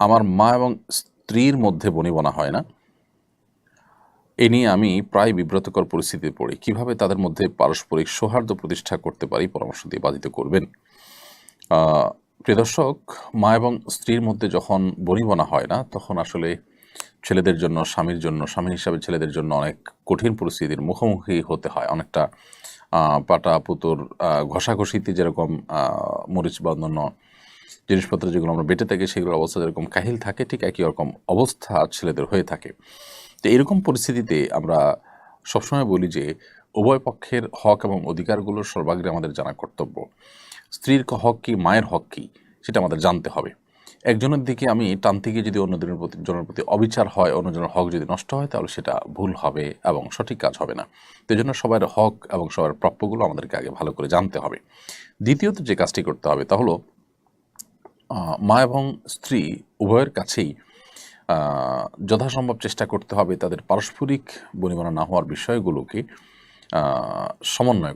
আমার মা এবং স্ত্রীর মধ্যে বনিবনা হয় না, এ নিয়ে আমি প্রায় বিব্রতকর পরিস্থিতিতে পড়ি। কিভাবে তাদের মধ্যে পারস্পরিক সৌহার্দ্য প্রতিষ্ঠা করতে পারি, পরামর্শ দিয়ে বাধিত করবেন। প্রিয় দর্শক, মা এবং স্ত্রীর মধ্যে যখন বনিবনা হয় না, তখন আসলে ছেলেদের জন্য, স্বামীর জন্য, স্বামী হিসাবে ছেলেদের জন্য অনেক কঠিন পরিস্থিতির মুখোমুখি হতে হয়। অনেকটা পাটা পুতুর ঘষাঘষিতে যেরকম মরিচ বা অন্যান্য জিনিসপত্র যেগুলো আমরা বেটে থাকি, সেগুলোর অবস্থা যেরকম কাহিল থাকে, ঠিক একই রকম অবস্থা ছেলেদের হয়ে থাকে। তো এরকম পরিস্থিতিতে আমরা সবসময় বলি যে উভয় পক্ষের হক এবং অধিকারগুলোর সর্বাগ্রে আমাদের জানা কর্তব্য। স্ত্রীর হক কী, মায়ের হক কী, সেটা আমাদের জানতে হবে। একজনের দিকে আমি টানতে গিয়ে যদি অন্যজনের প্রতি অবিচার হয়, অন্যজনের হক যদি নষ্ট হয়, তাহলে সেটা ভুল হবে এবং সঠিক কাজ হবে না। তো এই জন্য সবার হক এবং সবার প্রাপ্যগুলো আমাদেরকে আগে ভালো করে জানতে হবে। দ্বিতীয়ত যে কাজটি করতে হবে তা হলো মা এবং স্ত্রী উভয়ের কাছেই যথাসম্ভব চেষ্টা করতে হবে তাদের পারস্পরিক বনিবনা না হওয়ার বিষয়গুলোকে সমন্বয়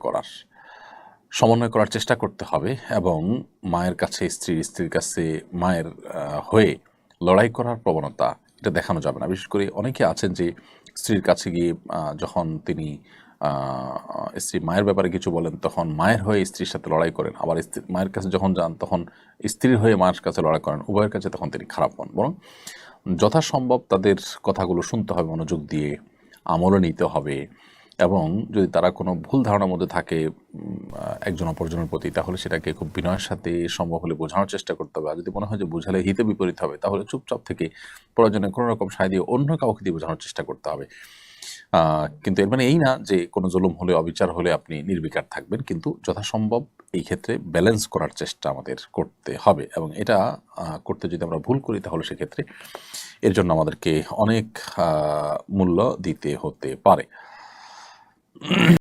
করার চেষ্টা করতে হবে এবং মায়ের কাছে স্ত্রীর কাছে মায়ের হয়ে লড়াই করার প্রবণতা এটা দেখানো যাবে না। বিশেষ করে অনেকে আছেন যে স্ত্রীর কাছে গিয়ে যখন তিনি স্ত্রী মায়ের ব্যাপারে কিছু বলেন, তখন মায়ের হয়ে স্ত্রীর সাথে লড়াই করেন, আবার মায়ের কাছে যখন যান তখন স্ত্রীর হয়ে মায়ের কাছে লড়াই করেন, উভয়ের কাছে তখন তিনি খারাপ হন। বরং যথাসম্ভব তাদের কথাগুলো শুনতে হবে, মনোযোগ দিয়ে আমলও নিতে হবে এবং যদি তারা কোনো ভুল ধারণার মধ্যে থাকে একজন অপরজনের প্রতি, তাহলে সেটাকে খুব বিনয়ের সাথে সম্ভব হলে বোঝানোর চেষ্টা করতে হবে। আর যদি মনে হয় যে বোঝালে হিতে বিপরীত হবে, তাহলে চুপচাপ থেকে প্রয়োজনে কোনো রকম সায় দিয়ে অন্য কাউকে দিয়ে বোঝানোর চেষ্টা করতে হবে। কিন্তু এর মানে এই না যে কোনো জুলুম হলে, অবিচার হলে আপনি নির্বিকার থাকবেন, কিন্তু যথাসম্ভব এই ক্ষেত্রে ব্যালেন্স করার চেষ্টা আমাদের করতে হবে এবং এটা করতে যদি আমরা ভুল করি, তাহলে সেক্ষেত্রে এর জন্য আমাদেরকে অনেক মূল্য দিতে হতে পারে।